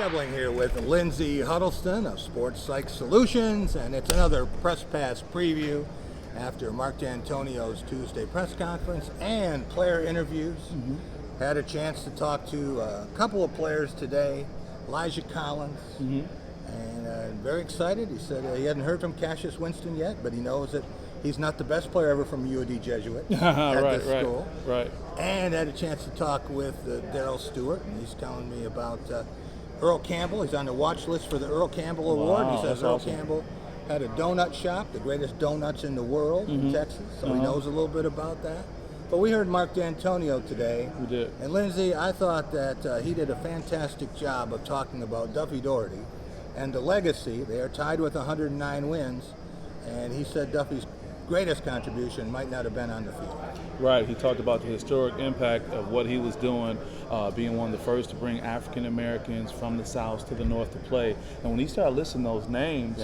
Ebling here with Lindsay Huddleston of Sports Psych Solutions, and it's another Press Pass preview after Mark Dantonio's Tuesday press conference and player interviews. Had a chance to talk to a couple of players today, Elijah Collins, and very excited. He said he hadn't heard from Cassius Winston yet, but he knows that he's not the best player ever from UAD Jesuit at this school. Right. And had a chance to talk with Darryl Stewart, and he's telling me about Earl Campbell. He's on the watch list for the Earl Campbell Award. Wow, he says that's Earl awesome. Campbell had a donut shop, the greatest donuts in the world in Texas, so he knows a little bit about that. But we heard Mark Dantonio today. We did. And Lindsay, I thought that he did a fantastic job of talking about Duffy Daugherty and the legacy. They are tied with 109 wins, and he said Duffy's greatest contribution might not have been on the field. Right. He talked about the historic impact of what he was doing, being one of the first to bring African Americans from the South to the North to play. And when he started listing those names,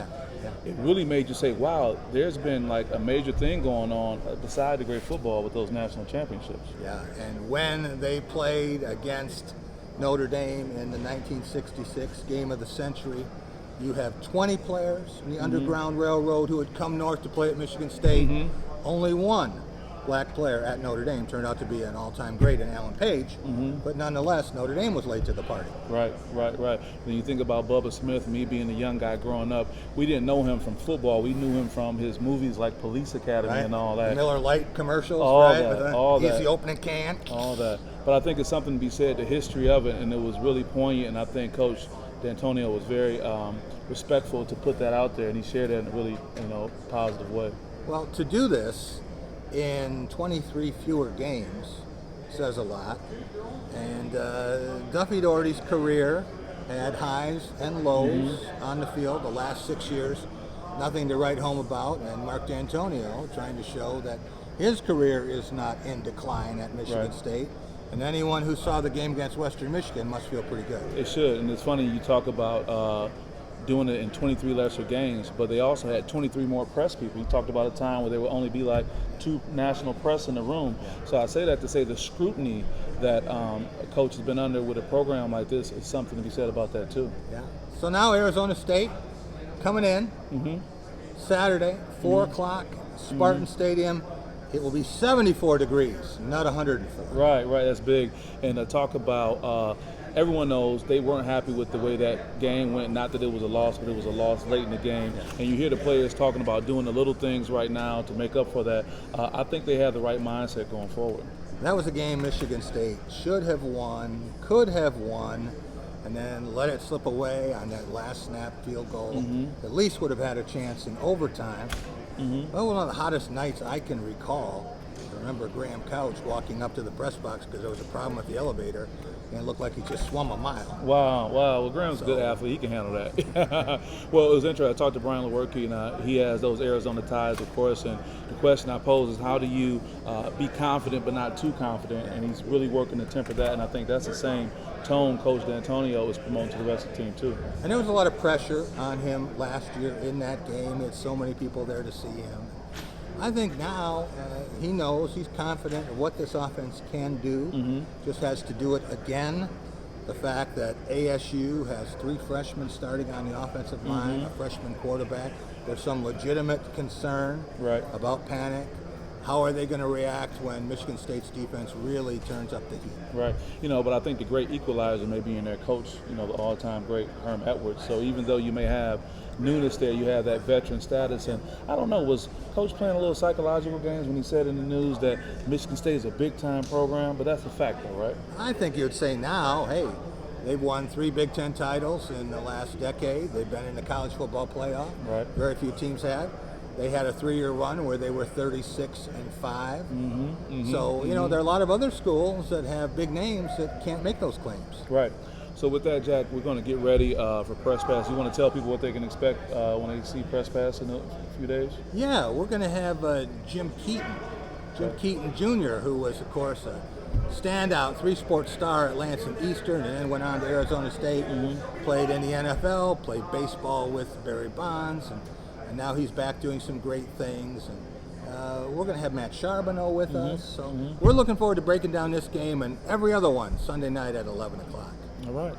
it really made you say, wow, there's been like a major thing going on beside the great football with those national championships. Yeah, and when they played against Notre Dame in the 1966 game of the century, you have 20 players in the Underground Railroad who had come north to play at Michigan State. Only one black player at Notre Dame turned out to be an all-time great in Alan Page, but nonetheless, Notre Dame was late to the party. Right. When you think about Bubba Smith, me being a young guy growing up, we didn't know him from football. We knew him from his movies like Police Academy and all that. Miller Lite commercials, all He's that. the opening can. All that. But I think it's something to be said, the history of it, and it was really poignant, and I think Coach Dantonio was very respectful to put that out there, and he shared it in a really positive way. Well, to do this in 23 fewer games says a lot. And Duffy Daugherty's career had highs and lows on the field the last 6 years. Nothing to write home about. And Mark Dantonio trying to show that his career is not in decline at Michigan State. And anyone who saw the game against Western Michigan must feel pretty good. It should. And it's funny you talk about doing it in 23 lesser games, but they also had 23 more press people. You talked about a time where there would only be like 2 national press in the room. So I say that to say the scrutiny that a coach has been under with a program like this is something to be said about that too. Yeah. So now Arizona State coming in Saturday, 4 o'clock, Spartan Stadium. It will be 74 degrees, not 104. Right, that's big. And talk about everyone knows they weren't happy with the way that game went. Not that it was a loss, but it was a loss late in the game. And you hear the players talking about doing the little things right now to make up for that. I think they have the right mindset going forward. That was a game Michigan State should have won, could have won, and then let it slip away on that last snap field goal. At least would have had a chance in overtime. Well, one of the hottest nights I can recall. I remember Graham Couch walking up to the press box because there was a problem with the elevator, and it looked like he just swum a mile. Wow. Well, Graham's a good athlete. He can handle that. Well, it was interesting. I talked to Brian Lewerke, and he has those Arizona ties, of course, and the question I pose is how do you be confident but not too confident? And he's really working to temper that, and I think that's the same tone Coach Dantonio is promoting to the rest of the team, too. And there was a lot of pressure on him last year in that game. He had so many people there to see him. I think now he knows, he's confident of what this offense can do. Just has to do it again. The fact that ASU has 3 freshmen starting on the offensive line, a freshman quarterback. There's some legitimate concern about panic. How are they going to react when Michigan State's defense really turns up the heat? Right. But I think the great equalizer may be in their coach, the all-time great Herm Edwards. So even though you may have newness there, you have that veteran status. And I don't know, was Coach playing a little psychological games when he said in the news that Michigan State is a big-time program? But that's a fact, though, right? I think you'd say now, hey, they've won 3 Big Ten titles in the last decade. They've been in the college football playoff. Very few teams have. They had a 3-year run where they were 36-5. So, there are a lot of other schools that have big names that can't make those claims. Right. So with that, Jack, we're going to get ready for Press Pass. You want to tell people what they can expect when they see Press Pass in a few days? Yeah, we're going to have Jim Keaton Jr., who was, of course, a standout 3-sport star at Lansing Eastern and then went on to Arizona State, played in the NFL, played baseball with Barry Bonds, and now he's back doing some great things. And we're going to have Matt Charbonneau with us. So we're looking forward to breaking down this game and every other one Sunday night at 11 o'clock. All right.